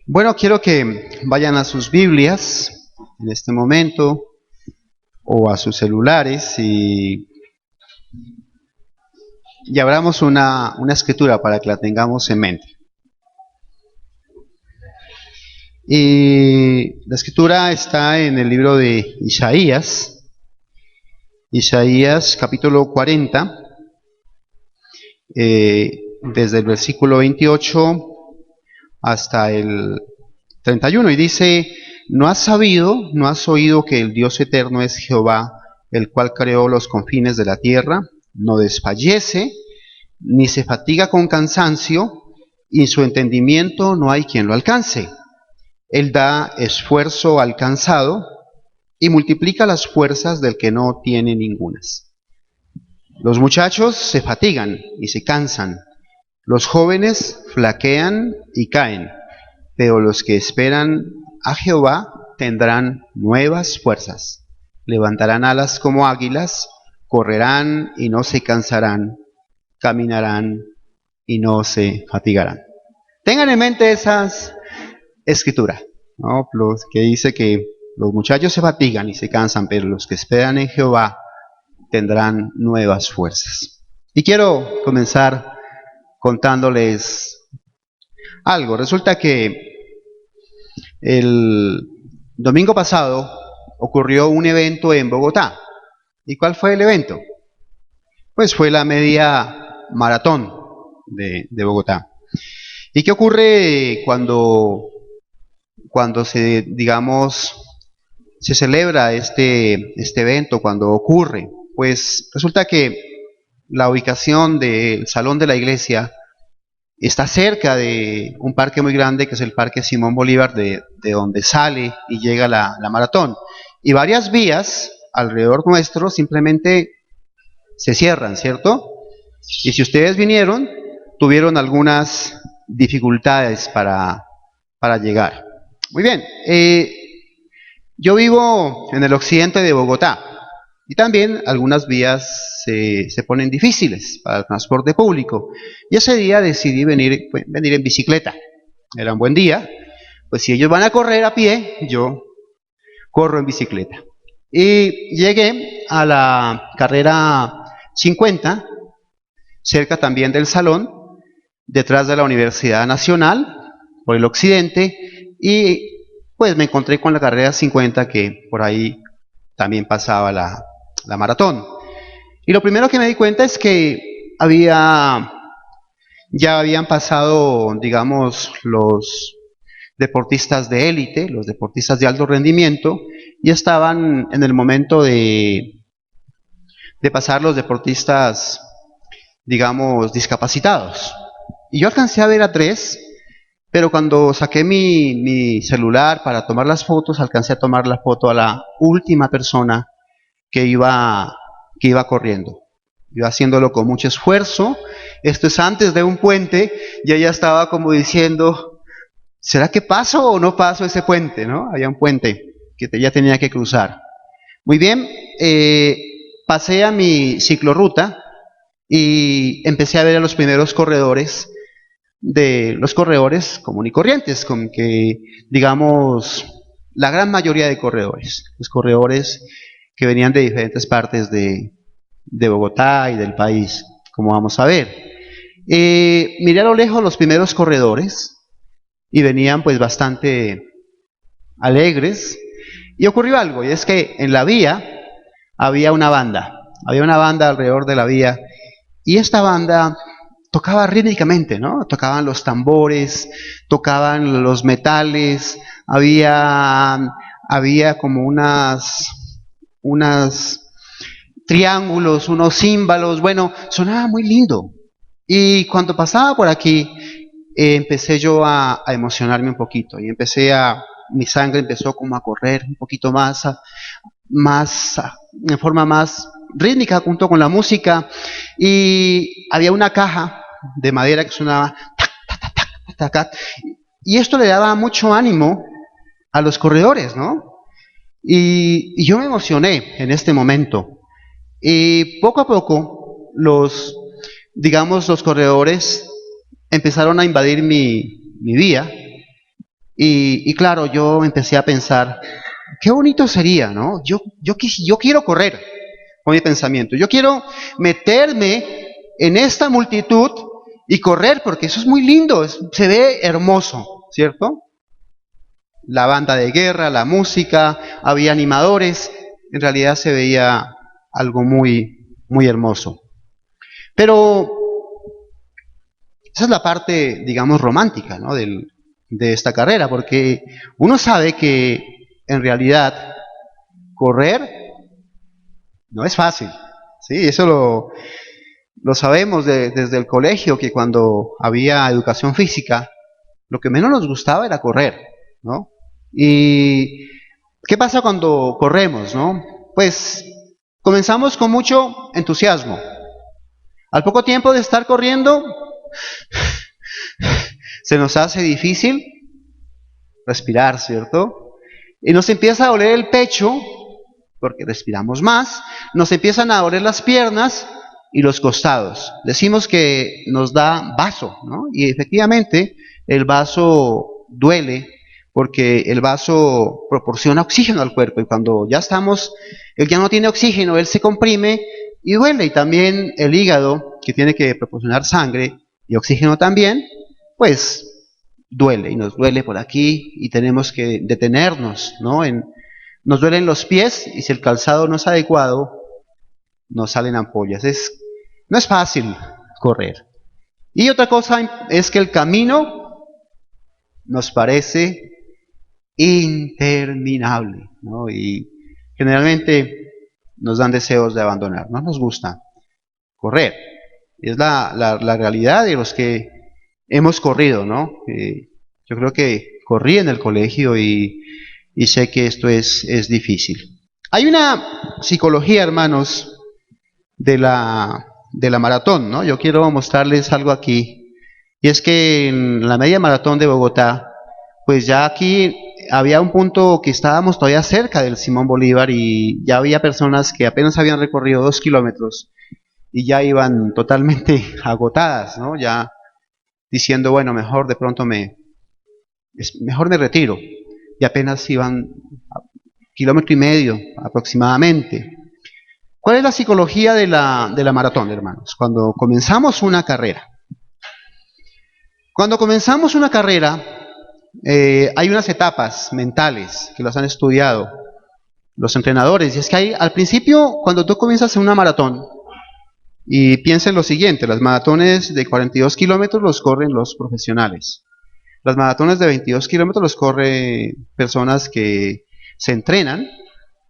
Bueno, quiero que vayan a sus Biblias en este momento o a sus celulares y abramos una escritura para que la tengamos en mente. Y la escritura está en el libro de Isaías capítulo 40, desde el versículo 28 hasta el 31, y dice: ¿No has sabido, no has oído que el Dios eterno es Jehová, el cual creó los confines de la tierra? No desfallece, ni se fatiga con cansancio, y en su entendimiento no hay quien lo alcance. Él da esfuerzo al cansado y multiplica las fuerzas del que no tiene ningunas. Los muchachos se fatigan y se cansan, los jóvenes flaquean y caen, pero los que esperan a Jehová tendrán nuevas fuerzas, levantarán alas como águilas, correrán y no se cansarán, caminarán y no se fatigarán. Tengan en mente esas escrituras, ¿no? Los que dice que los muchachos se fatigan y se cansan, pero los que esperan en Jehová tendrán nuevas fuerzas. Y quiero comenzar contándoles algo. Resulta que el domingo pasado ocurrió un evento en Bogotá. ¿Y cuál fue el evento? Pues fue la media maratón de Bogotá. ¿Y qué ocurre cuando se, digamos, se celebra este evento, cuando ocurre? Pues resulta que la ubicación del salón de la iglesia está cerca de un parque muy grande, que es el Parque Simón Bolívar, de donde sale y llega la maratón. Y varias vías alrededor nuestro simplemente se cierran, ¿cierto? Y si ustedes vinieron, tuvieron algunas dificultades para llegar. Muy bien, yo vivo en el occidente de Bogotá y también algunas vías se ponen difíciles para el transporte público. Y ese día decidí venir en bicicleta. Era un buen día, pues si ellos van a correr a pie, yo corro en bicicleta. Y llegué a la carrera 50, cerca también del salón, detrás de la Universidad Nacional, por el occidente, y pues me encontré con la carrera 50, que por ahí también pasaba la maratón. Y lo primero que me di cuenta es que ya habían pasado, digamos, los deportistas de élite, los deportistas de alto rendimiento, y estaban en el momento de pasar los deportistas, digamos, discapacitados. Y yo alcancé a ver a 3, pero cuando saqué mi celular para tomar las fotos, alcancé a tomar la foto a la última persona que iba corriendo. Iba haciéndolo con mucho esfuerzo. Esto es antes de un puente, y ella estaba como diciendo: ¿será que paso o no paso ese puente? ¿No? Había un puente que ella tenía que cruzar. Muy bien, pasé a mi ciclorruta y empecé a ver a los primeros corredores, común y corrientes, con que, digamos, la gran mayoría de corredores, los corredores que venían de diferentes partes de Bogotá y del país, como vamos a ver. Miré a lo lejos los primeros corredores y venían pues bastante alegres, y ocurrió algo, y es que en la vía había una banda alrededor de la vía, y esta banda tocaba rítmicamente, ¿no? Tocaban los tambores, tocaban los metales, había como unas triángulos, unos címbalos, bueno, sonaba muy lindo. Y cuando pasaba por aquí, empecé yo a emocionarme un poquito, y mi sangre empezó como a correr un poquito más en forma más rítmica junto con la música, y había una caja de madera que sonaba tac, tac, tac, tac, tac, tac, y esto le daba mucho ánimo a los corredores, ¿no? Y yo me emocioné en este momento, y poco a poco los corredores empezaron a invadir mi vía, Y claro, yo empecé a pensar, qué bonito sería, ¿no? Yo quiero correr con mi pensamiento. Yo quiero meterme en esta multitud y correr, porque eso es muy lindo, se ve hermoso, ¿cierto? La banda de guerra, la música, había animadores, en realidad se veía algo muy, muy hermoso. Pero esa es la parte, digamos, romántica, ¿no? De esta carrera, porque uno sabe que en realidad correr no es fácil, ¿sí? Eso lo sabemos desde el colegio, que cuando había educación física, lo que menos nos gustaba era correr, ¿no? ¿Y qué pasa cuando corremos, no? Pues comenzamos con mucho entusiasmo. Al poco tiempo de estar corriendo, se nos hace difícil respirar, ¿cierto? Y nos empieza a doler el pecho, porque respiramos más, nos empiezan a doler las piernas y los costados. Decimos que nos da vaso, ¿no? Y efectivamente el vaso duele porque el vaso proporciona oxígeno al cuerpo y cuando él ya no tiene oxígeno, él se comprime y duele. Y también el hígado, que tiene que proporcionar sangre y oxígeno también, pues duele y nos duele por aquí y tenemos que detenernos, ¿no? Nos duelen los pies y si el calzado no es adecuado, nos salen ampollas. No es fácil correr. Y otra cosa es que el camino nos parece interminable, ¿no? Y generalmente nos dan deseos de abandonar, no nos gusta correr. Es la realidad de los que hemos corrido, ¿no? Yo creo que corrí en el colegio y sé que esto es difícil. Hay una psicología, hermanos, de la maratón, ¿no? Yo quiero mostrarles algo aquí. Y es que en la media maratón de Bogotá, pues ya aquí había un punto que estábamos todavía cerca del Simón Bolívar y ya había personas que apenas habían recorrido 2 kilómetros y ya iban totalmente agotadas, ¿no? Ya diciendo, bueno, mejor de pronto mejor me retiro. Y apenas iban a kilómetro y medio aproximadamente. ¿Cuál es la psicología de la maratón, hermanos? Cuando comenzamos una carrera. Cuando comenzamos una carrera, hay unas etapas mentales que las han estudiado los entrenadores. Y es que al principio, cuando tú comienzas en una maratón, y piensa en lo siguiente, las maratones de 42 kilómetros los corren los profesionales. Las maratones de 22 kilómetros los corren personas que se entrenan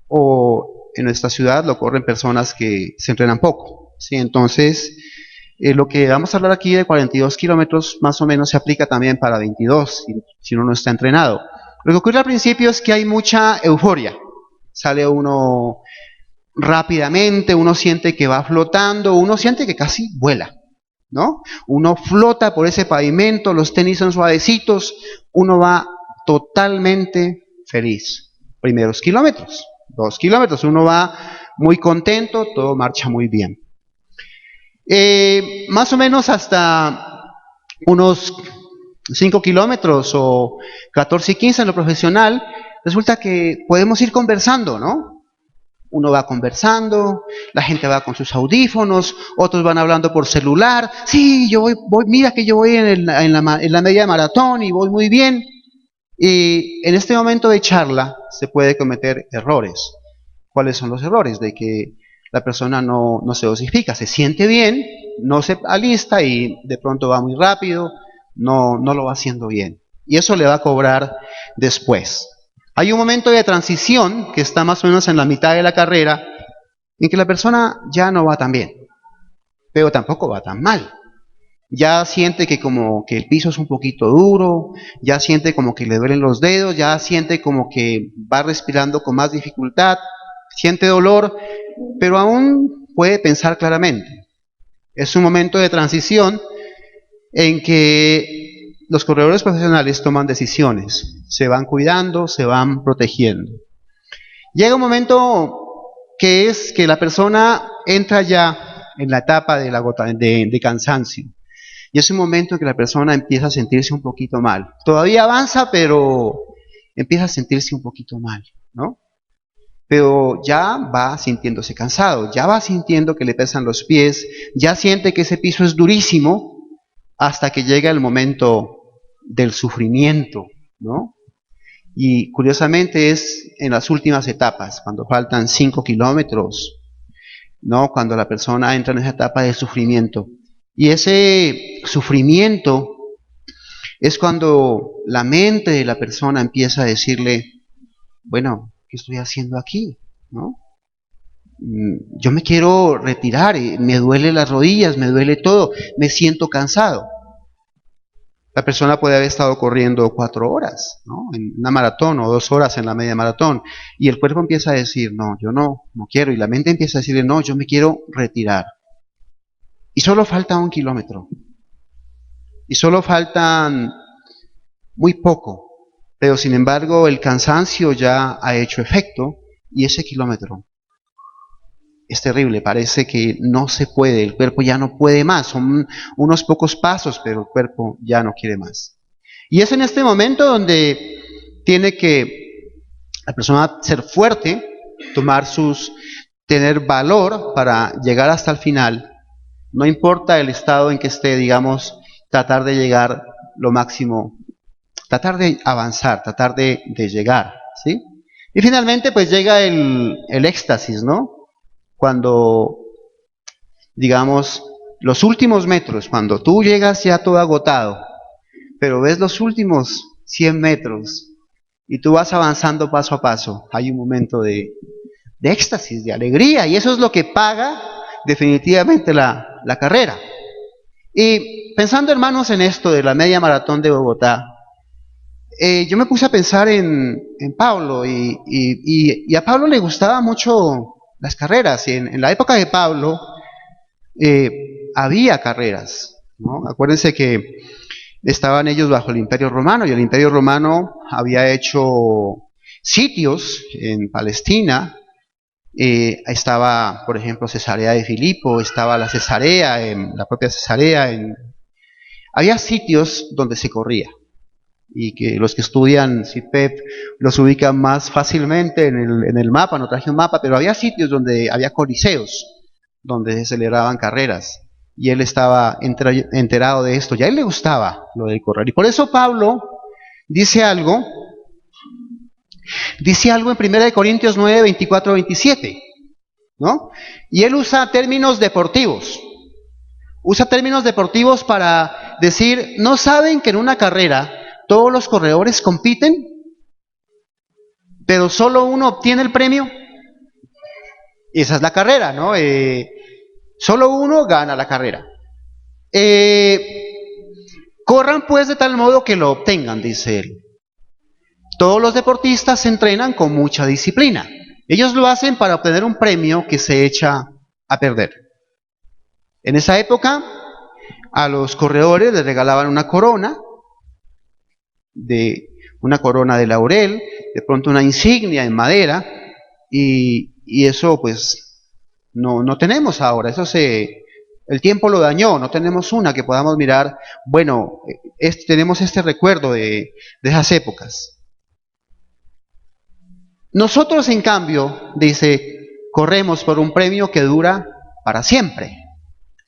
o en nuestra ciudad lo corren personas que se entrenan poco, ¿sí? Entonces, lo que vamos a hablar aquí de 42 kilómetros más o menos se aplica también para 22, si uno no está entrenado. Lo que ocurre al principio es que hay mucha euforia. Sale uno rápidamente, uno siente que va flotando, uno siente que casi vuela, ¿no? Uno flota por ese pavimento, los tenis son suavecitos, uno va totalmente feliz. Primeros kilómetros, 2 kilómetros, uno va muy contento, todo marcha muy bien. Más o menos hasta unos 5 kilómetros o 14 y 15 en lo profesional, resulta que podemos ir conversando, ¿no? Uno va conversando, la gente va con sus audífonos, otros van hablando por celular. Sí, yo voy mira que yo voy en la media maratón y voy muy bien. Y en este momento de charla se puede cometer errores. ¿Cuáles son los errores? De que la persona no se dosifica, se siente bien, no se alista y de pronto va muy rápido, no lo va haciendo bien. Y eso le va a cobrar después. Hay un momento de transición que está más o menos en la mitad de la carrera en que la persona ya no va tan bien, pero tampoco va tan mal. Ya siente que como que el piso es un poquito duro, ya siente como que le duelen los dedos, ya siente como que va respirando con más dificultad, siente dolor, pero aún puede pensar claramente. Es un momento de transición en que los corredores profesionales toman decisiones, se van cuidando, se van protegiendo. Llega un momento que es que la persona entra ya en la etapa de cansancio. Y es un momento en que la persona empieza a sentirse un poquito mal. Todavía avanza, pero empieza a sentirse un poquito mal, ¿no? Pero ya va sintiéndose cansado, ya va sintiendo que le pesan los pies, ya siente que ese piso es durísimo, hasta que llega el momento del sufrimiento, ¿no? Y curiosamente es en las últimas etapas, cuando faltan 5 kilómetros, ¿no? Cuando la persona entra en esa etapa de sufrimiento. Y ese sufrimiento es cuando la mente de la persona empieza a decirle, bueno, ¿qué estoy haciendo aquí? ¿No? Yo me quiero retirar, me duele las rodillas, me duele todo, me siento cansado. La persona puede haber estado corriendo 4 horas, ¿no? En una maratón o 2 horas en la media maratón, y el cuerpo empieza a decir, no, yo no quiero, y la mente empieza a decirle, no, yo me quiero retirar. Y solo falta 1 kilómetro, y solo faltan muy poco, pero sin embargo el cansancio ya ha hecho efecto, y ese kilómetro es terrible, parece que no se puede, el cuerpo ya no puede más, son unos pocos pasos, pero el cuerpo ya no quiere más. Y es en este momento donde tiene que la persona ser fuerte, tener valor para llegar hasta el final, no importa el estado en que esté, digamos, tratar de llegar lo máximo, tratar de avanzar, tratar de llegar, ¿sí? Y finalmente pues llega el éxtasis, ¿no? Cuando, digamos, los últimos metros, cuando tú llegas ya todo agotado, pero ves los últimos 100 metros y tú vas avanzando paso a paso, hay un momento de éxtasis, de alegría, y eso es lo que paga definitivamente la carrera. Y pensando, hermanos, en esto de la media maratón de Bogotá, yo me puse a pensar en Pablo, y a Pablo le gustaba mucho las carreras, y en la época de Pablo había carreras, ¿no? Acuérdense que estaban ellos bajo el Imperio Romano, y el Imperio Romano había hecho sitios en Palestina. Estaba, por ejemplo, Cesarea de Filipo, estaba la Cesarea, la propia Cesarea. Había sitios donde se corría, y que los que estudian CIPEP los ubican más fácilmente en el mapa, no traje un mapa, pero había sitios donde había coliseos, donde se celebraban carreras, y él estaba enterado de esto, y a él le gustaba lo de correr, y por eso Pablo dice algo en 1 Corintios 9, 24, 27, ¿no? Y él usa términos deportivos, para decir, ¿no saben que en una carrera todos los corredores compiten, pero solo uno obtiene el premio? Esa es la carrera, ¿no? Solo uno gana la carrera. Corran pues de tal modo que lo obtengan, dice él. Todos los deportistas se entrenan con mucha disciplina. Ellos lo hacen para obtener un premio que se echa a perder. En esa época, a los corredores les regalaban una corona de laurel, de pronto una insignia en madera, y eso pues no tenemos ahora, el tiempo lo dañó, no tenemos una que podamos mirar, bueno, tenemos este recuerdo de esas épocas. Nosotros, en cambio, dice, corremos por un premio que dura para siempre.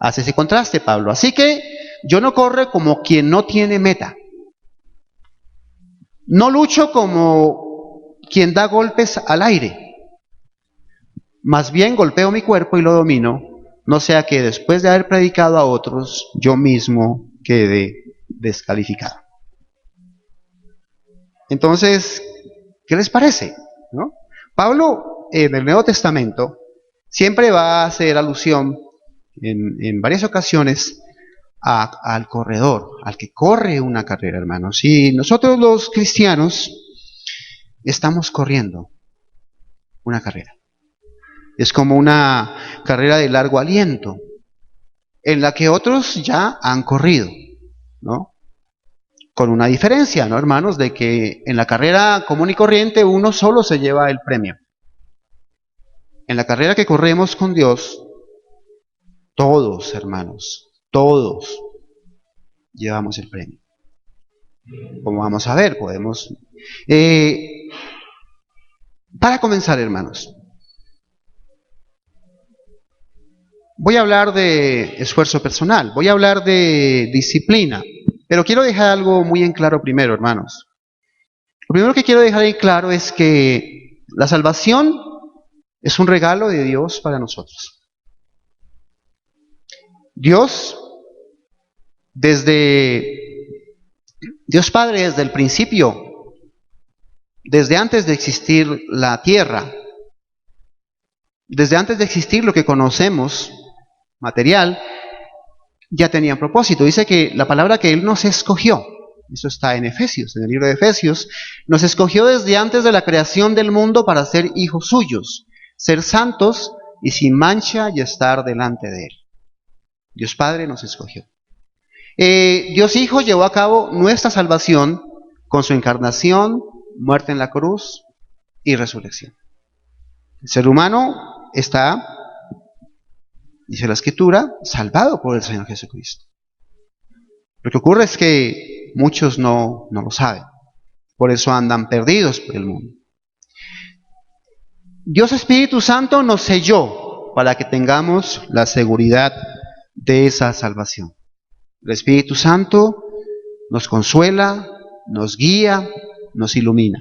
Hace ese contraste, Pablo. Así que yo no corro como quien no tiene meta. No lucho como quien da golpes al aire. Más bien golpeo mi cuerpo y lo domino, no sea que después de haber predicado a otros, yo mismo quede descalificado. Entonces, ¿qué les parece? ¿No? Pablo, en el Nuevo Testamento, siempre va a hacer alusión en varias ocasiones al corredor, al que corre una carrera, hermanos. Y nosotros los cristianos estamos corriendo una carrera. Es como una carrera de largo aliento, en la que otros ya han corrido, ¿no? Con una diferencia, ¿no, hermanos? De que en la carrera común y corriente uno solo se lleva el premio. En la carrera que corremos con Dios, todos, hermanos, todos llevamos el premio. Como vamos a ver, podemos... para comenzar, hermanos, voy a hablar de esfuerzo personal, voy a hablar de disciplina, pero quiero dejar algo muy en claro primero, hermanos. Lo primero que quiero dejar en claro es que la salvación es un regalo de Dios para nosotros. Dios Padre desde el principio, desde antes de existir la tierra, desde antes de existir lo que conocemos, material, ya tenía un propósito. Dice que la palabra que Él nos escogió, eso está en Efesios, en el libro de Efesios, nos escogió desde antes de la creación del mundo para ser hijos suyos, ser santos y sin mancha y estar delante de Él. Dios Padre nos escogió. Dios Hijo llevó a cabo nuestra salvación con su encarnación, muerte en la cruz y resurrección. El ser humano está, dice la Escritura, salvado por el Señor Jesucristo. Lo que ocurre es que muchos no lo saben, por eso andan perdidos por el mundo. Dios Espíritu Santo nos selló para que tengamos la seguridad de esa salvación. El Espíritu Santo nos consuela, nos guía, nos ilumina.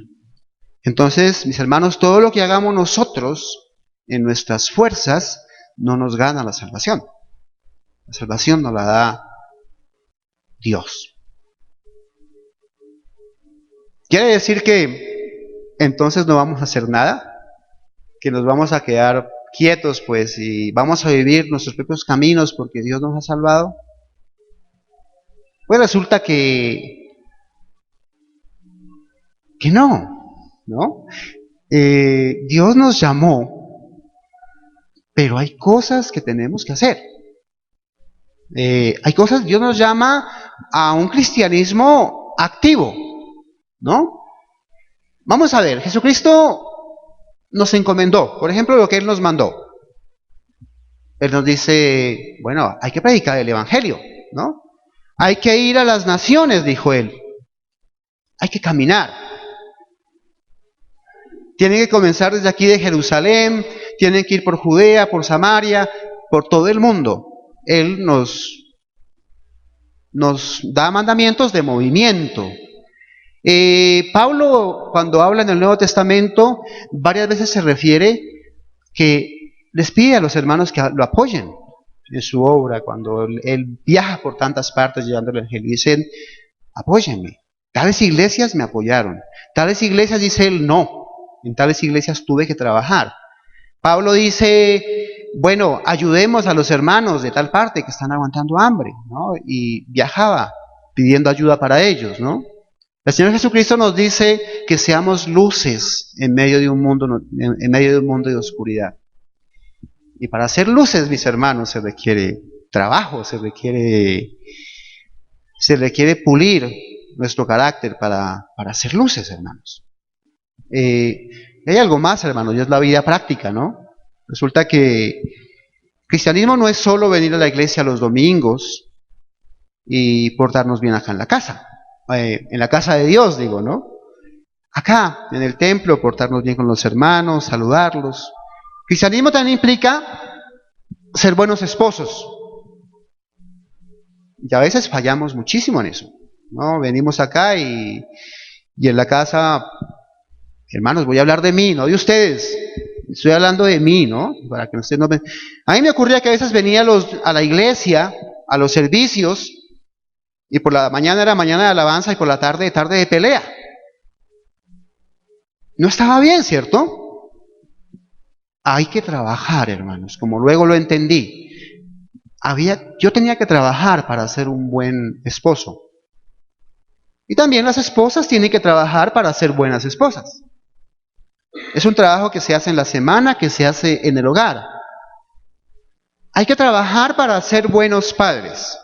Entonces, mis hermanos, todo lo que hagamos nosotros en nuestras fuerzas no nos gana la salvación. La salvación nos la da Dios. ¿Quiere decir que entonces no vamos a hacer nada? ¿Que nos vamos a quedar quietos, pues, y vamos a vivir nuestros propios caminos porque Dios nos ha salvado? Pues resulta que no. Dios nos llamó, pero hay cosas que tenemos que hacer. Dios nos llama a un cristianismo activo, ¿no? Vamos a ver, Jesucristo nos encomendó, por ejemplo, lo que Él nos mandó. Él nos dice, bueno, hay que predicar el Evangelio, ¿no? Hay que ir a las naciones, dijo Él. Hay que caminar. Tienen que comenzar desde aquí de Jerusalén, tienen que ir por Judea, por Samaria, por todo el mundo. Él nos da mandamientos de movimiento. Pablo, cuando habla en el Nuevo Testamento, varias veces se refiere que les pide a los hermanos que lo apoyen en su obra, cuando él viaja por tantas partes llevando el Evangelio. Dicen, apóyenme. Tales iglesias me apoyaron. Tales iglesias, dice él, no. En tales iglesias tuve que trabajar. Pablo dice, bueno, ayudemos a los hermanos de tal parte que están aguantando hambre, ¿no? Y viajaba pidiendo ayuda para ellos, ¿no? El Señor Jesucristo nos dice que seamos luces en medio de un mundo de oscuridad. Y para ser luces, mis hermanos, se requiere trabajo, se requiere pulir nuestro carácter para ser luces, hermanos. Hay algo más, hermanos, y es la vida práctica, ¿no? Resulta que cristianismo no es solo venir a la iglesia los domingos y portarnos bien acá en la casa de Dios, digo, ¿no? Acá, en el templo, portarnos bien con los hermanos, saludarlos. Cristianismo también implica ser buenos esposos. Y a veces fallamos muchísimo en eso, ¿no? Venimos acá y en la casa, hermanos, voy a hablar de mí, no de ustedes. Estoy hablando de mí, ¿no? Para que ustedes no ven. A mí me ocurría que a veces venía a la iglesia, a los servicios, y por la mañana era mañana de alabanza y por la tarde de pelea. No estaba bien, ¿cierto? Hay que trabajar, hermanos, como luego lo entendí. Yo tenía que trabajar para ser un buen esposo. Y también las esposas tienen que trabajar para ser buenas esposas. Es un trabajo que se hace en la semana, que se hace en el hogar. Hay que trabajar para ser buenos padres.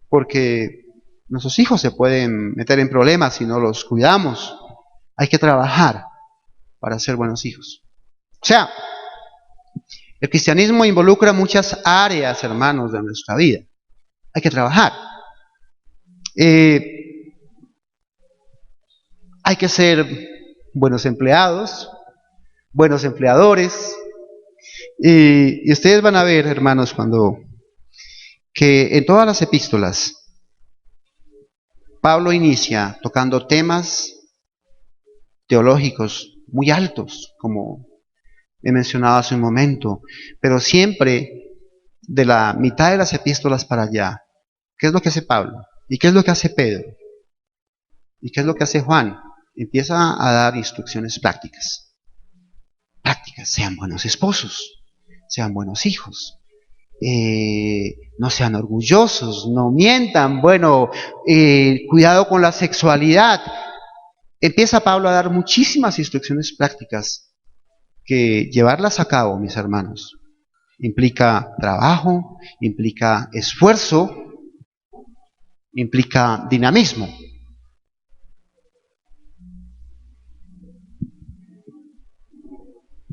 Porque nuestros hijos se pueden meter en problemas si no los cuidamos. Hay que trabajar para ser buenos hijos. O sea, el cristianismo involucra muchas áreas, hermanos, de nuestra vida. hay que trabajar. Eh, hay que ser buenos empleados, buenos empleadores. Y ustedes van a ver, hermanos, cuando que en todas las epístolas Pablo inicia tocando temas teológicos muy altos, como he mencionado hace un momento, pero siempre de la mitad de las epístolas para allá, ¿qué es lo que hace Pablo? ¿Y qué es lo que hace Pedro? ¿Y qué es lo que hace Juan? Empieza a dar instrucciones prácticas. Prácticas, sean buenos esposos, sean buenos hijos, no sean orgullosos, no mientan, bueno, cuidado con la sexualidad. Empieza Pablo a dar muchísimas instrucciones prácticas que llevarlas a cabo, mis hermanos, implica trabajo, implica esfuerzo, implica dinamismo.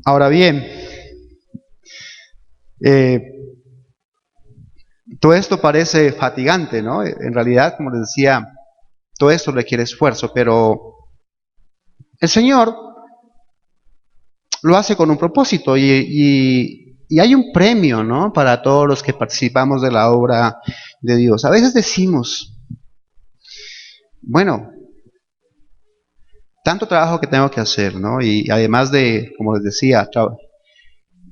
Ahora bien, todo esto parece fatigante, ¿no? En realidad, como les decía, todo esto requiere esfuerzo, pero el Señor lo hace con un propósito y hay un premio, ¿no? Para todos los que participamos de la obra de Dios. A veces decimos, bueno, tanto trabajo que tengo que hacer, ¿no? Y además de, como les decía,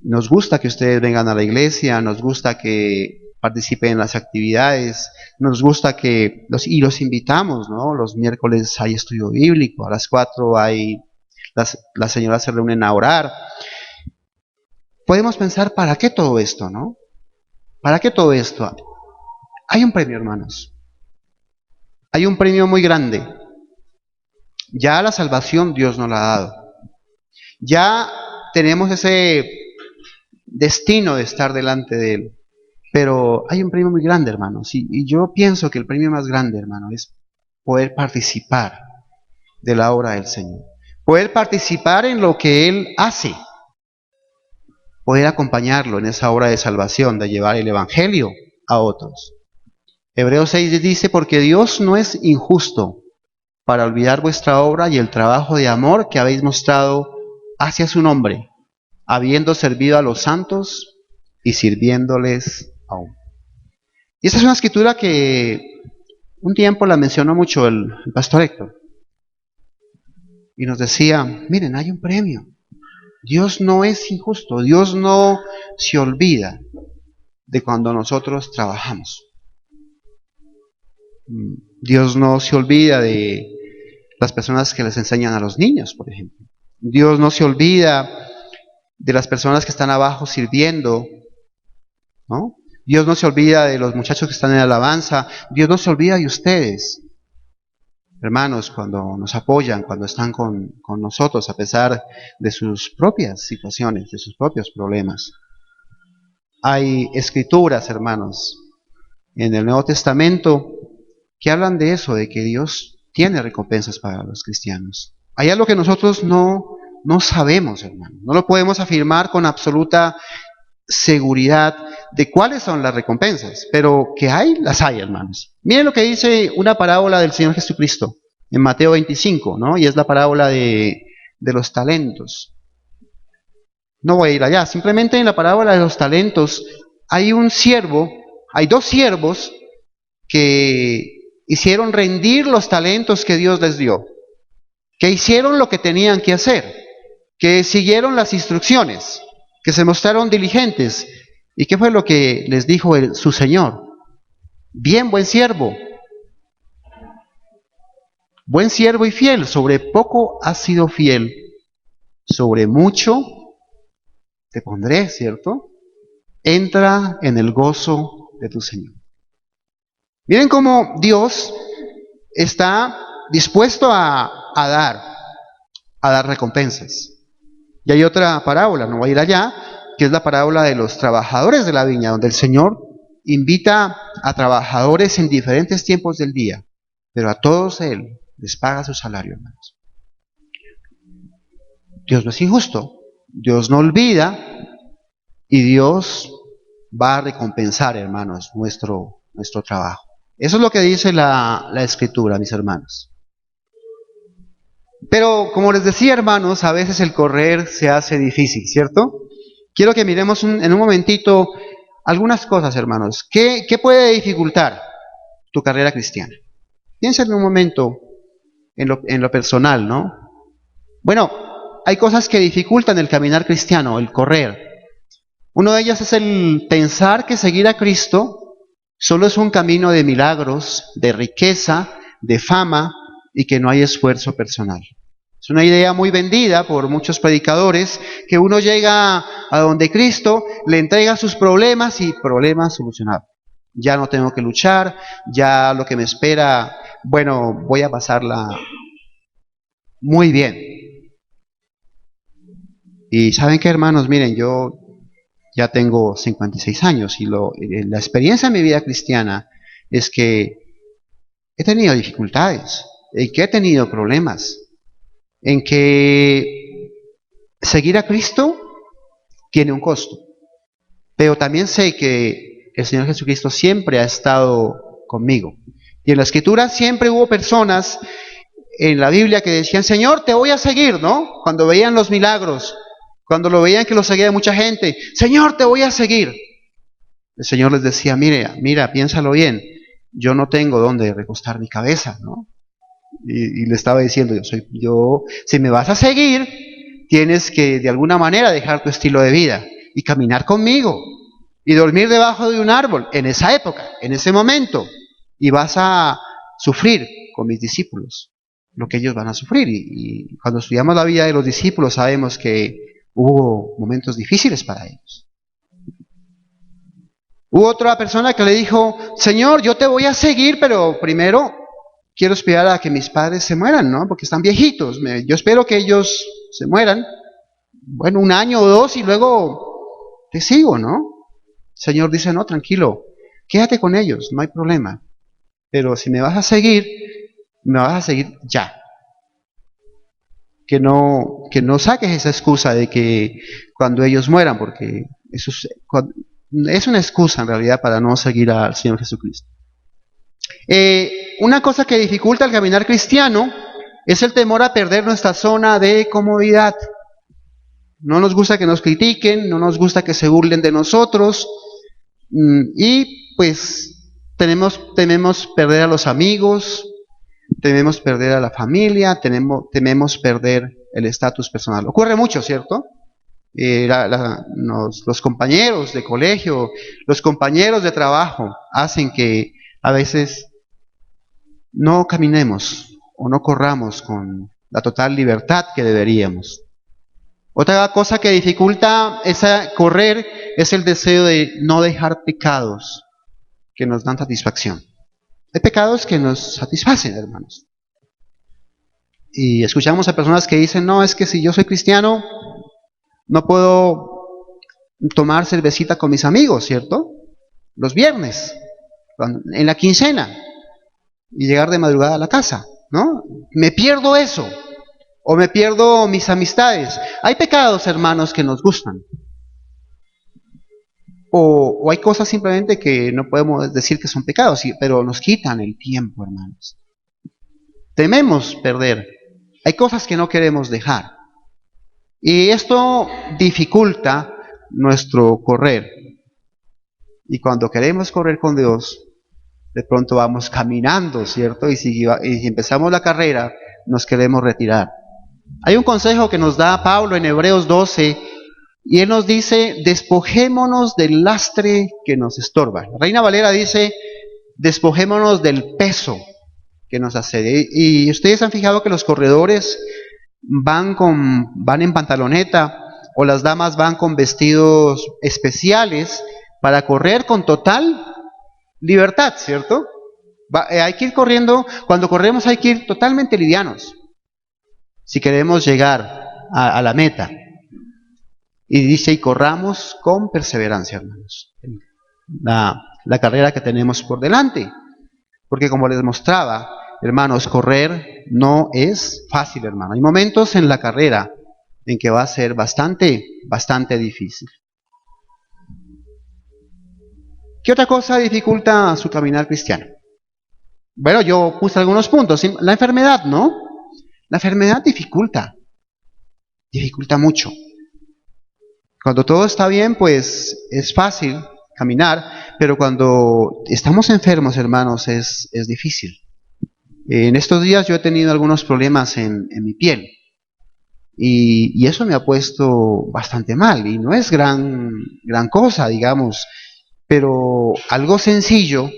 nos gusta que ustedes vengan a la iglesia, nos gusta que participen en las actividades, nos gusta que los invitamos, ¿no? Los miércoles hay estudio bíblico, a las 4 hay, las señoras se reúnen a orar. Podemos pensar, ¿para qué todo esto, no? ¿Para qué todo esto? Hay un premio, hermanos. Hay un premio muy grande. Ya la salvación Dios nos la ha dado. Ya tenemos ese destino de estar delante de Él. Pero hay un premio muy grande, hermanos. Y yo pienso que el premio más grande, hermano, es poder participar de la obra del Señor. Poder participar en lo que Él hace. Poder acompañarlo en esa obra de salvación, de llevar el Evangelio a otros. Hebreos 6 dice, porque Dios no es injusto para olvidar vuestra obra y el trabajo de amor que habéis mostrado hacia su nombre, habiendo servido a los santos y sirviéndoles aún. Y esa es una escritura que un tiempo la mencionó mucho el pastor Héctor. Y nos decía, miren, hay un premio. Dios no es injusto, Dios no se olvida de cuando nosotros trabajamos. Dios no se olvida de las personas que les enseñan a los niños, por ejemplo. Dios no se olvida de las personas que están abajo sirviendo, ¿no? Dios no se olvida de los muchachos que están en alabanza. Dios no se olvida de ustedes, hermanos, cuando nos apoyan, cuando están con nosotros, a pesar de sus propias situaciones, de sus propios problemas. Hay escrituras, hermanos, en el Nuevo Testamento que hablan de eso, de que Dios tiene recompensas para los cristianos. Hay algo que nosotros no sabemos, hermano. No lo podemos afirmar con absoluta seguridad de cuáles son las recompensas, pero que hay, las hay, hermanos. Miren lo que dice una parábola del Señor Jesucristo en Mateo 25, ¿no? Y es la parábola de los talentos. No voy a ir allá, simplemente en la parábola de los talentos hay dos siervos que hicieron rendir los talentos que Dios les dio, que hicieron lo que tenían que hacer, que siguieron las instrucciones, que se mostraron diligentes. ¿Y qué fue lo que les dijo su Señor? Bien, buen siervo y fiel, sobre poco has sido fiel, sobre mucho te pondré, ¿cierto? Entra en el gozo de tu Señor. Miren cómo Dios está dispuesto a dar recompensas. Y hay otra parábola, no voy a ir allá, que es la parábola de los trabajadores de la viña, donde el Señor invita a trabajadores en diferentes tiempos del día, pero a todos Él les paga su salario, hermanos. Dios no es injusto, Dios no olvida y Dios va a recompensar, hermanos, nuestro nuestro trabajo. Eso es lo que dice la Escritura, mis hermanos. Pero, como les decía, hermanos, a veces el correr se hace difícil, ¿cierto? Quiero que miremos en un momentito algunas cosas, hermanos. ¿Qué puede dificultar tu carrera cristiana? Piensa en un momento en lo personal, ¿no? Bueno, hay cosas que dificultan el caminar cristiano, el correr. Uno de ellas es el pensar que seguir a Cristo solo es un camino de milagros, de riqueza, de fama y que no hay esfuerzo personal. Es una idea muy vendida por muchos predicadores que uno llega a donde Cristo, le entrega sus problemas y problemas solucionados. Ya no tengo que luchar, ya lo que me espera, bueno, voy a pasarla muy bien. Y ¿saben qué, hermanos? Miren, yo ya tengo 56 años y la experiencia en mi vida cristiana es que he tenido dificultades, en que he tenido problemas, en que seguir a Cristo tiene un costo. Pero también sé que el Señor Jesucristo siempre ha estado conmigo. Y en la Escritura siempre hubo personas en la Biblia que decían, Señor, te voy a seguir, ¿no? Cuando veían los milagros, cuando lo veían que lo seguía mucha gente, Señor, te voy a seguir. El Señor les decía, mira, piénsalo bien, yo no tengo dónde recostar mi cabeza, ¿no? Y le estaba diciendo, si me vas a seguir, tienes que de alguna manera dejar tu estilo de vida y caminar conmigo y dormir debajo de un árbol en esa época, en ese momento, y vas a sufrir con mis discípulos lo que ellos van a sufrir. Y cuando estudiamos la vida de los discípulos sabemos que hubo momentos difíciles para ellos. Hubo otra persona que le dijo, Señor, yo te voy a seguir, pero primero quiero esperar a que mis padres se mueran, ¿no? Porque están viejitos. Yo espero que ellos se mueran, bueno, 1 año o 2 y luego te sigo, ¿no? El Señor dice, no, tranquilo, quédate con ellos, no hay problema. Pero si me vas a seguir ya. Que no saques esa excusa de que cuando ellos mueran, porque eso es una excusa en realidad para no seguir al Señor Jesucristo. Una cosa que dificulta el caminar cristiano es el temor a perder nuestra zona de comodidad. No nos gusta que nos critiquen, no nos gusta que se burlen de nosotros y pues tememos perder a los amigos, tememos perder a la familia, tememos perder el estatus personal. Ocurre mucho, ¿cierto? Los compañeros de colegio, los compañeros de trabajo hacen que a veces no caminemos o no corramos con la total libertad que deberíamos. Otra cosa que dificulta correr es el deseo de no dejar pecados que nos dan satisfacción. Hay pecados que nos satisfacen, hermanos. Y escuchamos a personas que dicen, no, es que si yo soy cristiano, no puedo tomar cervecita con mis amigos, ¿cierto? Los viernes, en la quincena, y llegar de madrugada a la casa, ¿no? Me pierdo eso, o me pierdo mis amistades. Hay pecados, hermanos, que nos gustan. O hay cosas simplemente que no podemos decir que son pecados, pero nos quitan el tiempo, hermanos. Tememos perder. Hay cosas que no queremos dejar. Y esto dificulta nuestro correr. Y cuando queremos correr con Dios, de pronto vamos caminando, ¿cierto? Y si empezamos la carrera, nos queremos retirar. Hay un consejo que nos da Pablo en Hebreos 12, y él nos dice, despojémonos del lastre que nos estorba. La Reina Valera dice, despojémonos del peso que nos asedia. Y ustedes han fijado que los corredores van en pantaloneta, o las damas van con vestidos especiales para correr con total libertad, ¿cierto? Hay que ir corriendo, cuando corremos hay que ir totalmente livianos, si queremos llegar a la meta. Y dice, y corramos con perseverancia, hermanos, la carrera que tenemos por delante. Porque como les mostraba, hermanos, correr no es fácil, hermano. Hay momentos en la carrera en que va a ser bastante difícil. ¿Qué otra cosa dificulta su caminar cristiano? Bueno, yo puse algunos puntos. La enfermedad, ¿no? La enfermedad dificulta mucho. Cuando todo está bien, pues es fácil caminar, pero cuando estamos enfermos, hermanos, es difícil. En estos días yo he tenido algunos problemas en mi piel y eso me ha puesto bastante mal y no es gran cosa, digamos, pero algo sencillo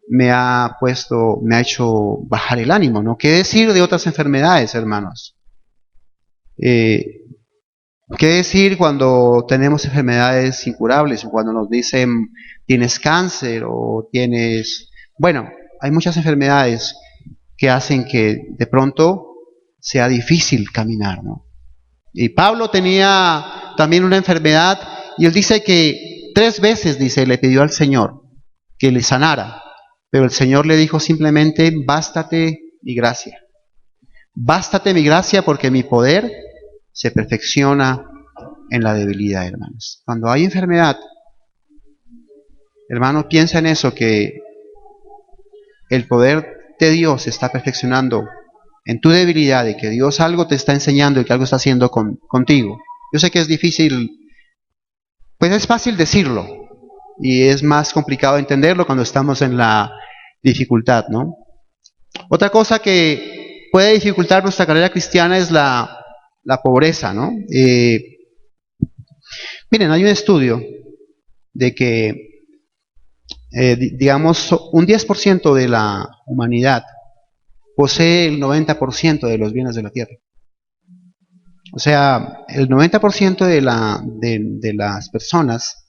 me ha hecho bajar el ánimo, ¿no? ¿Qué decir de otras enfermedades, hermanos? ¿Qué decir cuando tenemos enfermedades incurables o cuando nos dicen tienes cáncer o tienes... Bueno, hay muchas enfermedades que hacen que de pronto sea difícil caminar, ¿no? Y Pablo tenía también una enfermedad y él dice que 3 veces, dice, le pidió al Señor que le sanara, pero el Señor le dijo simplemente, bástate mi gracia. Bástate mi gracia porque mi poder se perfecciona en la debilidad, hermanos. Cuando hay enfermedad, hermanos, piensa en eso, que el poder de Dios se está perfeccionando en tu debilidad y que Dios algo te está enseñando y que algo está haciendo contigo. Yo sé que es difícil, pues es fácil decirlo y es más complicado entenderlo cuando estamos en la dificultad, ¿no? Otra cosa que puede dificultar nuestra carrera cristiana es la pobreza, ¿no? Miren, hay un estudio de que, digamos, un 10% de la humanidad posee el 90% de los bienes de la tierra. O sea, el 90% de las personas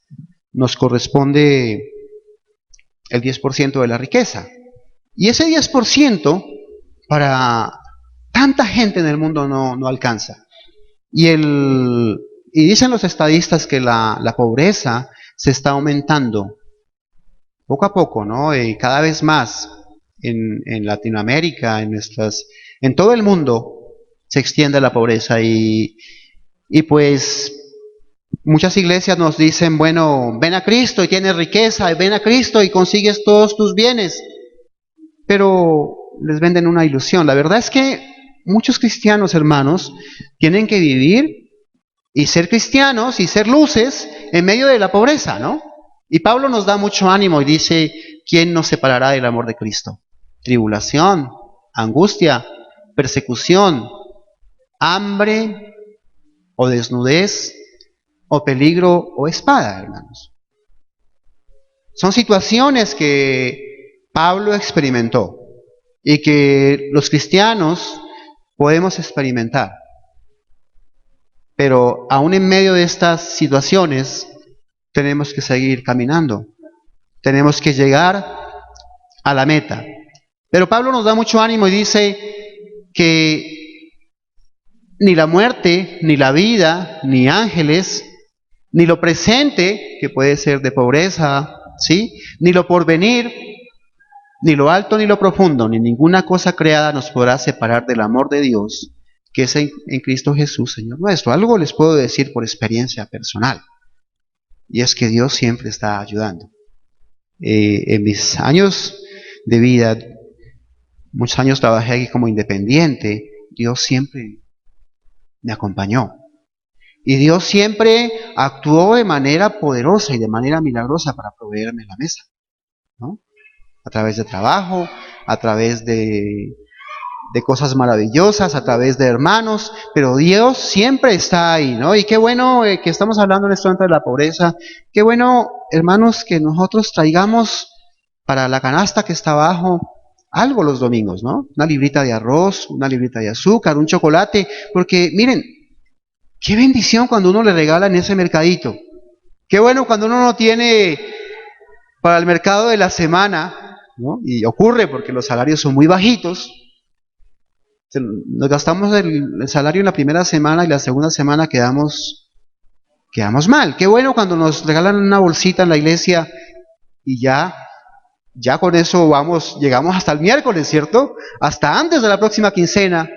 nos corresponde el 10% de la riqueza. Y ese 10% para tanta gente en el mundo no alcanza. Y dicen los estadistas que la pobreza se está aumentando poco a poco, ¿no? Y cada vez más en Latinoamérica, en todo el mundo se extiende la pobreza y pues muchas iglesias nos dicen, bueno, ven a Cristo y tienes riqueza, ven a Cristo y consigues todos tus bienes, pero les venden una ilusión. La verdad es que muchos cristianos, hermanos, tienen que vivir y ser cristianos y ser luces en medio de la pobreza, ¿no? Y Pablo nos da mucho ánimo y dice, ¿quién nos separará del amor de Cristo? Tribulación, angustia, persecución, hambre o desnudez o peligro o espada, hermanos. Son situaciones que Pablo experimentó y que los cristianos podemos experimentar. Pero aún en medio de estas situaciones tenemos que seguir caminando. Tenemos que llegar a la meta. Pero Pablo nos da mucho ánimo y dice que ni la muerte, ni la vida, ni ángeles, ni lo presente, que puede ser de pobreza, ¿sí? Ni lo porvenir, ni lo alto ni lo profundo, ni ninguna cosa creada nos podrá separar del amor de Dios, que es en Cristo Jesús, Señor nuestro. Algo les puedo decir por experiencia personal, y es que Dios siempre está ayudando. En mis años de vida, muchos años trabajé aquí como independiente, Dios siempre me acompañó. Y Dios siempre actuó de manera poderosa y de manera milagrosa para proveerme la mesa, ¿no? A través de trabajo, a través de cosas maravillosas, a través de hermanos, pero Dios siempre está ahí, ¿no? Y qué bueno que estamos hablando en este momento de la pobreza, qué bueno, hermanos, que nosotros traigamos para la canasta que está abajo algo los domingos, ¿no? Una librita de arroz, una librita de azúcar, un chocolate, porque miren, qué bendición cuando uno le regala en ese mercadito. Qué bueno cuando uno no tiene para el mercado de la semana, ¿no? Y ocurre porque los salarios son muy bajitos. Nos gastamos el salario en la primera semana y la segunda semana quedamos mal. Qué bueno cuando nos regalan una bolsita en la iglesia y ya con eso llegamos hasta el miércoles, ¿cierto? Hasta antes de la próxima quincena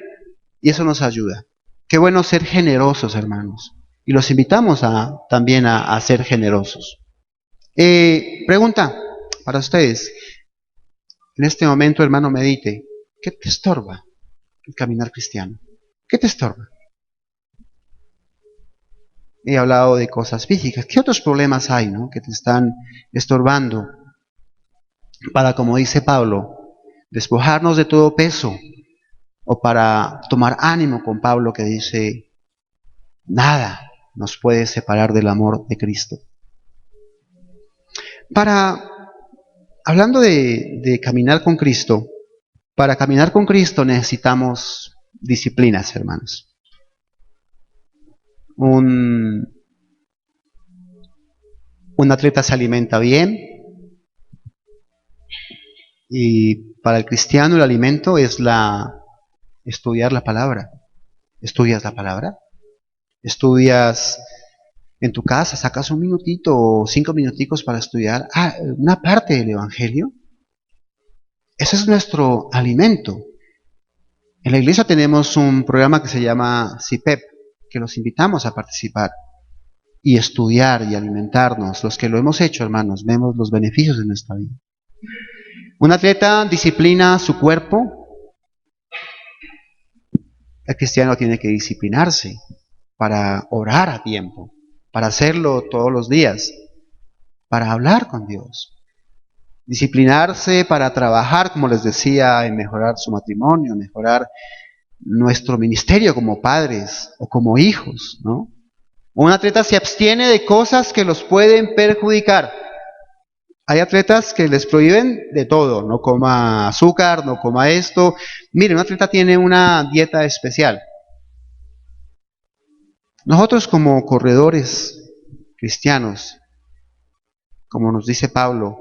y eso nos ayuda. Qué bueno ser generosos, hermanos. Y los invitamos también a ser generosos. Pregunta. para ustedes. En este momento, hermano, medite. ¿Qué te estorba el caminar cristiano? ¿Qué te estorba? He hablado de cosas físicas. ¿Qué otros problemas hay, no, que te están estorbando? Para, como dice Pablo, despojarnos de todo peso, o para tomar ánimo con Pablo que dice, nada nos puede separar del amor de Cristo. Hablando de caminar con Cristo, para caminar con Cristo necesitamos disciplinas, hermanos. Un atleta se alimenta bien, y para el cristiano el alimento es estudiar la palabra. ¿Estudias la palabra? ¿Estudias en tu casa? ¿Sacas un minutito o 5 minuticos para estudiar una parte del Evangelio? Ese es nuestro alimento. En la iglesia tenemos un programa que se llama CIPEP, que los invitamos a participar y estudiar y alimentarnos. Los que lo hemos hecho, hermanos, vemos los beneficios de nuestra vida. Un atleta disciplina su cuerpo. El cristiano tiene que disciplinarse para orar a tiempo, para hacerlo todos los días, para hablar con Dios. Disciplinarse para trabajar, como les decía, en mejorar su matrimonio, mejorar nuestro ministerio como padres o como hijos, ¿no? Un atleta se abstiene de cosas que los pueden perjudicar. Hay atletas que les prohíben de todo, no coma azúcar, no coma esto. Mire, un atleta tiene una dieta especial. Nosotros como corredores cristianos, como nos dice Pablo,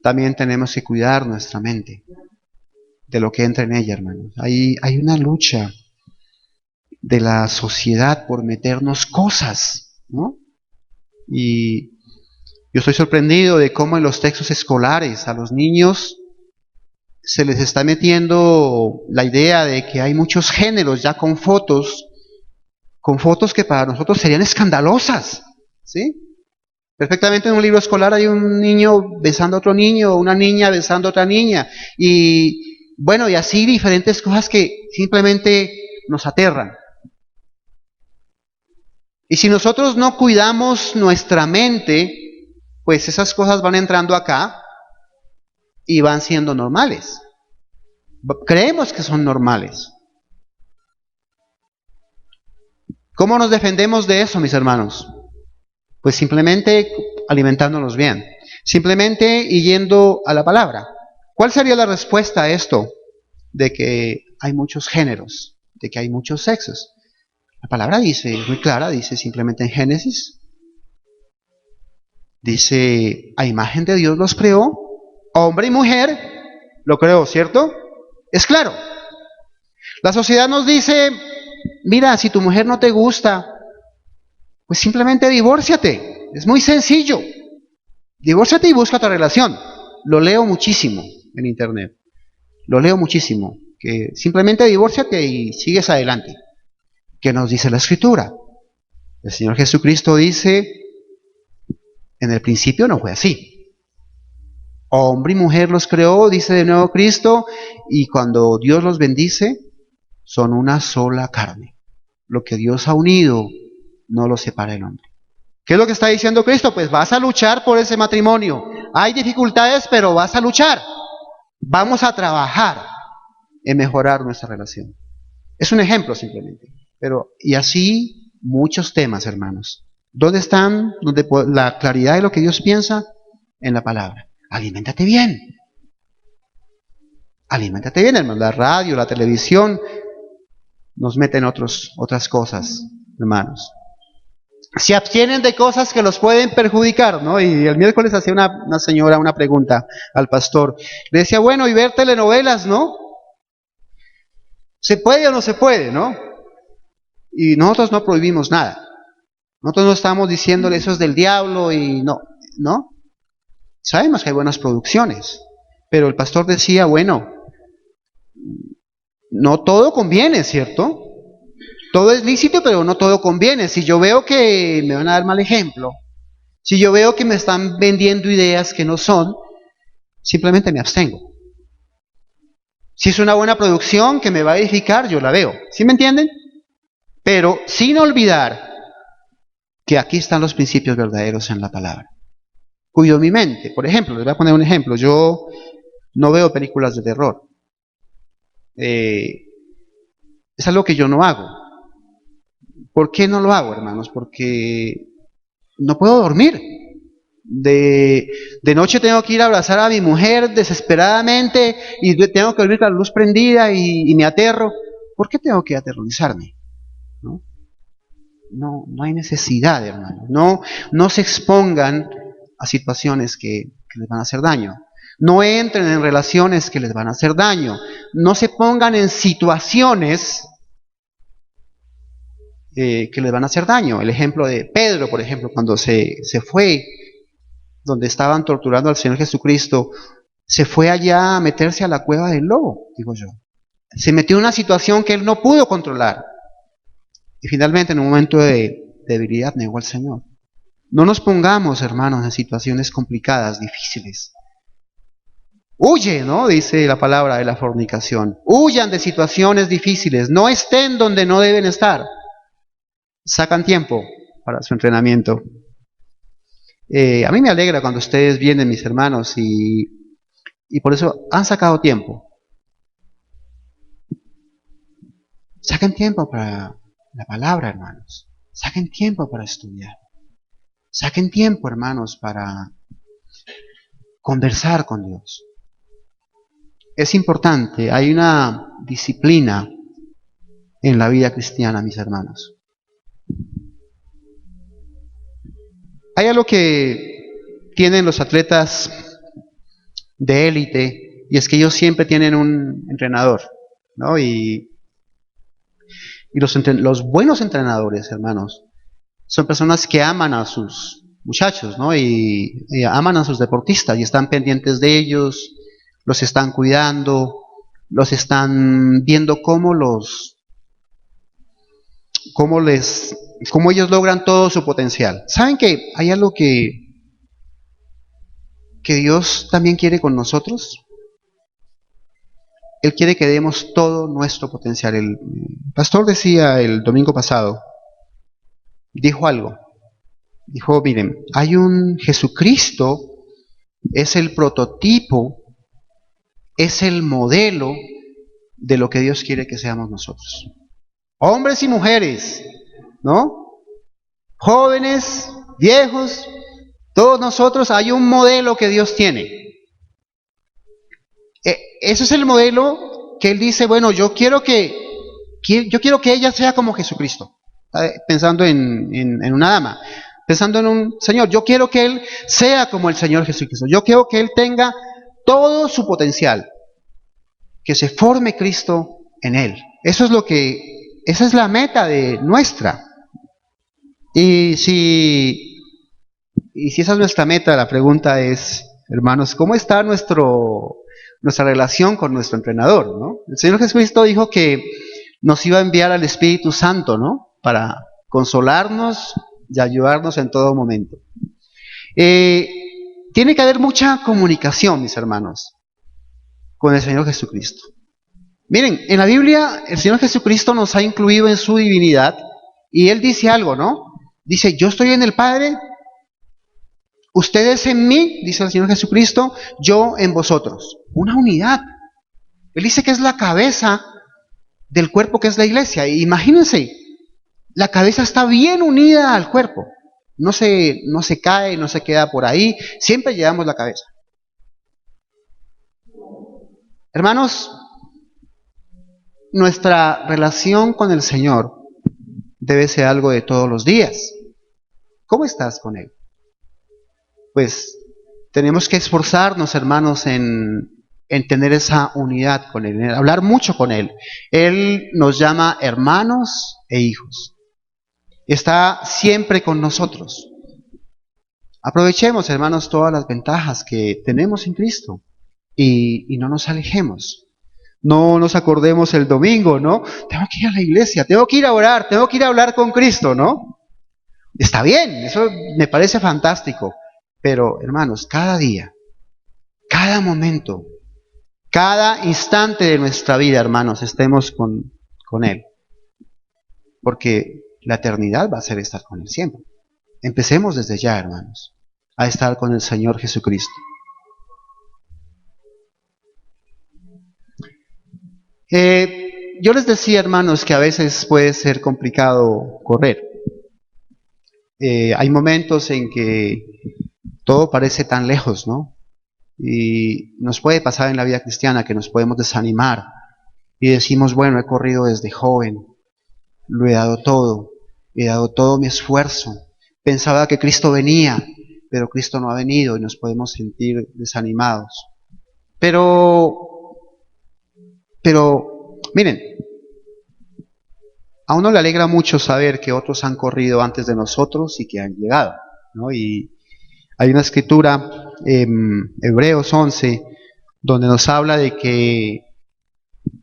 también tenemos que cuidar nuestra mente de lo que entra en ella, hermanos. Hay una lucha de la sociedad por meternos cosas, ¿no? Y yo estoy sorprendido de cómo en los textos escolares a los niños se les está metiendo la idea de que hay muchos géneros ya con fotos que para nosotros serían escandalosas, ¿sí? Perfectamente en un libro escolar hay un niño besando a otro niño, una niña besando a otra niña, y bueno, y así diferentes cosas que simplemente nos aterran. Y si nosotros no cuidamos nuestra mente, pues esas cosas van entrando acá y van siendo normales. Creemos que son normales. ¿Cómo nos defendemos de eso, mis hermanos? Pues simplemente alimentándonos bien, simplemente yendo a la palabra. ¿Cuál sería la respuesta a esto de que hay muchos géneros, de que hay muchos sexos? La palabra dice, muy clara, dice simplemente en Génesis, dice, a imagen de Dios los creó, hombre y mujer lo creó, ¿cierto? Es claro. La sociedad nos dice, mira, si tu mujer no te gusta, pues simplemente divórciate. Es muy sencillo. Divórciate y busca otra relación. Lo leo muchísimo en internet. Lo leo muchísimo. Que simplemente divórciate y sigues adelante. ¿Qué nos dice la Escritura? El Señor Jesucristo dice, en el principio no fue así. Hombre y mujer los creó, dice de nuevo Cristo, y cuando Dios los bendice, son una sola carne. Lo que Dios ha unido, no lo separa el hombre. ¿Qué es lo que está diciendo Cristo? Pues vas a luchar por ese matrimonio. Hay dificultades, pero vas a luchar. Vamos a trabajar en mejorar nuestra relación. Es un ejemplo simplemente. Y así muchos temas, hermanos. ¿Dónde están la claridad de lo que Dios piensa? En la palabra. Aliméntate bien. Aliméntate bien, hermano. La radio, la televisión nos meten otras cosas, hermanos. Se abstienen de cosas que los pueden perjudicar, ¿no? Y el miércoles hacía una señora una pregunta al pastor. Le decía, bueno, y ver telenovelas, ¿no? ¿Se puede o no se puede, no? Y nosotros no prohibimos nada. Nosotros no estamos diciéndole eso es del diablo y no. Sabemos que hay buenas producciones, pero el pastor decía, bueno, no todo conviene, ¿cierto? Todo es lícito, pero no todo conviene. Si yo veo que me van a dar mal ejemplo, si yo veo que me están vendiendo ideas que no son, simplemente me abstengo. Si es una buena producción que me va a edificar, yo la veo. ¿Sí me entienden? Pero sin olvidar que aquí están los principios verdaderos en la palabra. Cuido mi mente. Por ejemplo, les voy a poner un ejemplo. Yo no veo películas de terror. Es algo que yo no hago. ¿Por qué no lo hago, hermanos? Porque no puedo dormir. De noche tengo que ir a abrazar a mi mujer desesperadamente y tengo que dormir con la luz prendida y me aterro. ¿Por qué tengo que aterrorizarme? ¿No? No hay necesidad, hermano. No se expongan a situaciones que les van a hacer daño. No entren en relaciones que les van a hacer daño. No se pongan en situaciones que les van a hacer daño. El ejemplo de Pedro, por ejemplo, cuando se fue, donde estaban torturando al Señor Jesucristo, se fue allá a meterse a la cueva del lobo, digo yo. Se metió en una situación que él no pudo controlar. Y finalmente, en un momento de debilidad, negó al Señor. No nos pongamos, hermanos, en situaciones complicadas, difíciles. Huye, ¿no? Dice la palabra de la fornicación. Huyan de situaciones difíciles. No estén donde no deben estar. Sacan tiempo para su entrenamiento. A mí me alegra cuando ustedes vienen, mis hermanos, y por eso han sacado tiempo. Saquen tiempo para la palabra, hermanos. Saquen tiempo para estudiar. Saquen tiempo, hermanos, para conversar con Dios. Es importante, hay una disciplina en la vida cristiana, mis hermanos. Hay algo que tienen los atletas de élite, y es que ellos siempre tienen un entrenador, ¿no? Y los buenos entrenadores, hermanos, son personas que aman a sus muchachos, ¿no? Y aman a sus deportistas y están pendientes de ellos, los están cuidando, los están viendo cómo ellos logran todo su potencial. ¿Saben que hay algo que Dios también quiere con nosotros? Él quiere que demos todo nuestro potencial. El pastor decía el domingo pasado, dijo algo. Dijo, miren, hay un Jesucristo, es el prototipo, es el modelo de lo que Dios quiere que seamos nosotros. Hombres y mujeres, ¿no? Jóvenes, viejos, todos nosotros hay un modelo que Dios tiene. Ese es el modelo que Él dice, bueno, yo quiero que ella sea como Jesucristo. Pensando en una dama, pensando en un señor, yo quiero que Él sea como el Señor Jesucristo. Yo quiero que Él tenga todo su potencial, que se forme Cristo en Él. Esa es la meta de nuestra. Y si esa es nuestra meta, la pregunta es, hermanos, ¿cómo está nuestra relación con nuestro entrenador, ¿no? El Señor Jesucristo dijo que nos iba a enviar al Espíritu Santo, ¿no? Para consolarnos y ayudarnos en todo momento. Tiene que haber mucha comunicación, mis hermanos, con el Señor Jesucristo. Miren, en la Biblia el Señor Jesucristo nos ha incluido en su divinidad y Él dice algo, ¿no? Dice, yo estoy en el Padre, ustedes en mí, dice el Señor Jesucristo, yo en vosotros. Una unidad. Él dice que es la cabeza del cuerpo que es la iglesia. Imagínense, la cabeza está bien unida al cuerpo. No se cae, no se queda por ahí. Siempre llevamos la cabeza. Hermanos, nuestra relación con el Señor debe ser algo de todos los días. ¿Cómo estás con Él? Pues tenemos que esforzarnos, hermanos, en tener esa unidad con Él, en hablar mucho con Él. Él nos llama hermanos e hijos. Está siempre con nosotros. Aprovechemos, hermanos, todas las ventajas que tenemos en Cristo y no nos alejemos. No nos acordemos el domingo, ¿no? Tengo que ir a la iglesia, tengo que ir a orar, tengo que ir a hablar con Cristo, ¿no? Está bien, eso me parece fantástico. Pero, hermanos, cada día Cada momento, cada instante de nuestra vida, hermanos, estemos con Él. Porque la eternidad va a ser estar con Él siempre. Empecemos desde ya, hermanos, a estar con el Señor Jesucristo. Yo les decía, hermanos, que a veces puede ser complicado correr. Hay momentos en que todo parece tan lejos, ¿no? Y nos puede pasar en la vida cristiana que nos podemos desanimar y decimos, bueno, he corrido desde joven, lo he dado todo mi esfuerzo. Pensaba que Cristo venía, pero Cristo no ha venido y nos podemos sentir desanimados. Pero, miren, a uno le alegra mucho saber que otros han corrido antes de nosotros y que han llegado, ¿no? Y hay una escritura en Hebreos 11 donde nos habla de que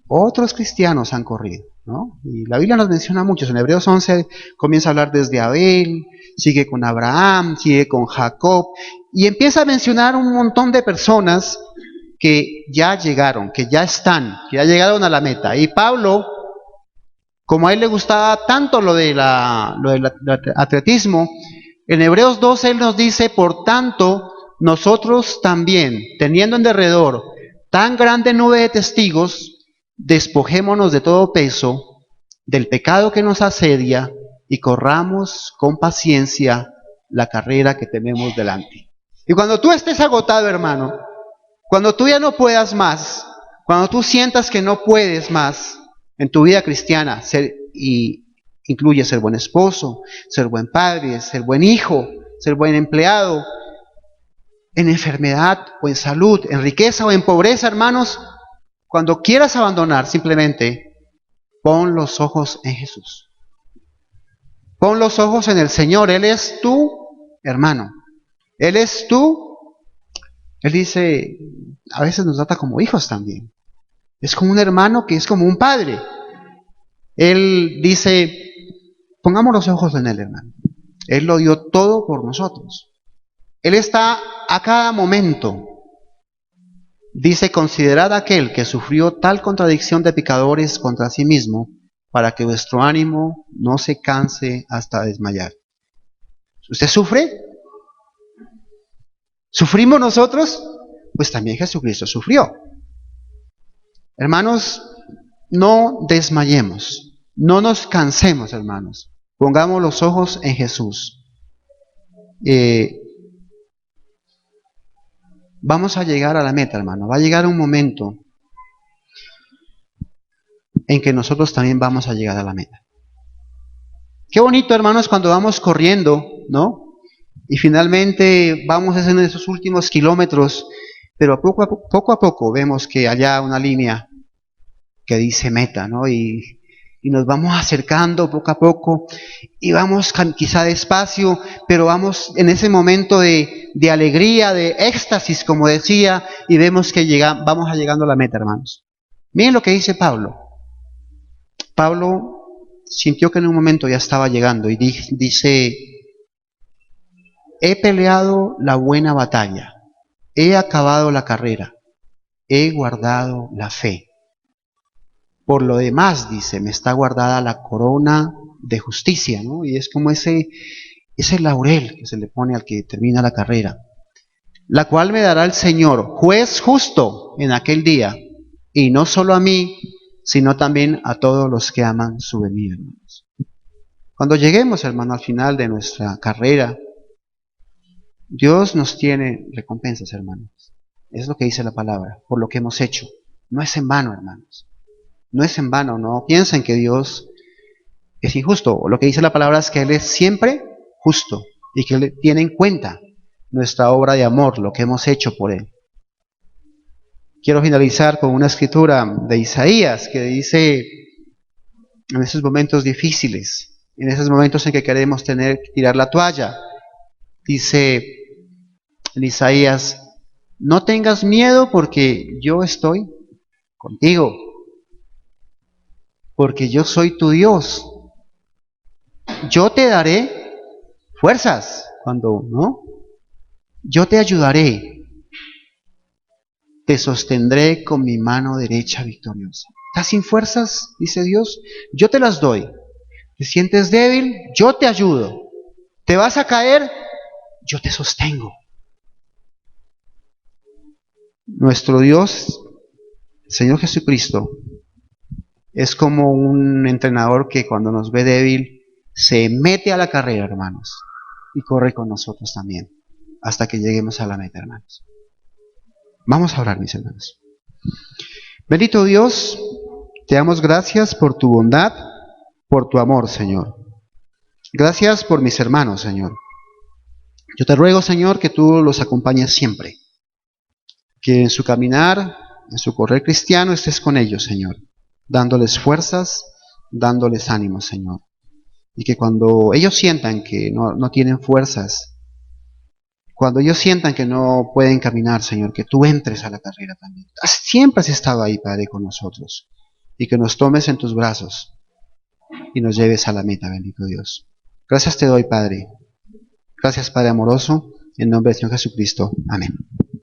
otros cristianos han corrido, ¿no? Y la Biblia nos menciona muchos. En Hebreos 11 comienza a hablar desde Abel, sigue con Abraham, sigue con Jacob, y empieza a mencionar un montón de personas que ya llegaron, que ya están, que ya llegaron a la meta. Y Pablo, como a él le gustaba tanto lo del atletismo, en Hebreos 12 él nos dice, por tanto, nosotros también, teniendo en derredor tan grande nube de testigos, despojémonos de todo peso, del pecado que nos asedia, y corramos con paciencia la carrera que tenemos delante. Y cuando tú estés agotado, hermano, cuando tú ya no puedas más, cuando tú sientas que no puedes más en tu vida cristiana, incluye ser buen esposo, ser buen padre, ser buen hijo, ser buen empleado, en enfermedad o en salud, en riqueza o en pobreza, hermanos, cuando quieras abandonar, simplemente pon los ojos en Jesús. Pon los ojos en el Señor. Él es tu hermano. Él es Él dice, a veces nos trata como hijos también. Es como un hermano que es como un padre. Él dice, pongamos los ojos en Él, hermano. Él lo dio todo por nosotros. Él está a cada momento. Dice, considerad aquel que sufrió tal contradicción de pecadores contra sí mismo, para que vuestro ánimo no se canse hasta desmayar. ¿Usted sufre? ¿Sufrimos nosotros? Pues también Jesucristo sufrió. Hermanos, no desmayemos, no nos cansemos, hermanos. Pongamos los ojos en Jesús. Vamos a llegar a la meta, hermano. Va a llegar un momento en que nosotros también vamos a llegar a la meta. Qué bonito, hermanos, cuando vamos corriendo, ¿no? Y finalmente vamos en esos últimos kilómetros, pero poco a poco vemos que allá una línea que dice meta, ¿no? Y nos vamos acercando poco a poco y vamos quizá despacio, pero vamos en ese momento de alegría, de éxtasis, como decía, y vemos que vamos llegando a la meta, hermanos. Miren lo que dice Pablo. Pablo sintió que en un momento ya estaba llegando y dice, he peleado la buena batalla, he acabado la carrera, he guardado la fe. Por lo demás, dice, me está guardada la corona de justicia, ¿no? Y es como ese laurel que se le pone al que termina la carrera, la cual me dará el Señor, juez justo en aquel día, y no solo a mí, sino también a todos los que aman su venida, hermanos. Cuando lleguemos, hermano, al final de nuestra carrera, Dios nos tiene recompensas, hermanos. Es lo que dice la palabra, por lo que hemos hecho. No es en vano, hermanos. No es en vano, no piensen que Dios es injusto. Lo que dice la palabra es que Él es siempre justo y que Él tiene en cuenta nuestra obra de amor, lo que hemos hecho por Él. Quiero finalizar con una escritura de Isaías que dice, en esos momentos difíciles, en esos momentos en que queremos tirar la toalla, dice en Isaías, no tengas miedo porque yo estoy contigo. Porque yo soy tu Dios. Yo te daré fuerzas cuando, ¿no? Yo te ayudaré. te sostendré con mi mano derecha victoriosa. ¿Estás sin fuerzas? Dice Dios. Yo te las doy. ¿Te sientes débil? Yo te ayudo. ¿Te vas a caer? Yo te sostengo. Nuestro Dios, el Señor Jesucristo, es como un entrenador que cuando nos ve débil se mete a la carrera, hermanos, y corre con nosotros también, hasta que lleguemos a la meta, hermanos. Vamos a orar, mis hermanos. Bendito Dios, te damos gracias por tu bondad, por tu amor, Señor. Gracias por mis hermanos, Señor. Yo te ruego, Señor, que tú los acompañes siempre, que en su caminar, en su correr cristiano, estés con ellos, Señor, dándoles fuerzas, dándoles ánimos, Señor. Y que cuando ellos sientan que no tienen fuerzas, cuando ellos sientan que no pueden caminar, Señor, que tú entres a la carrera también. Siempre has estado ahí, Padre, con nosotros. Y que nos tomes en tus brazos y nos lleves a la meta, bendito Dios. Gracias te doy, Padre. Gracias, Padre amoroso. En nombre del Señor Jesucristo. Amén.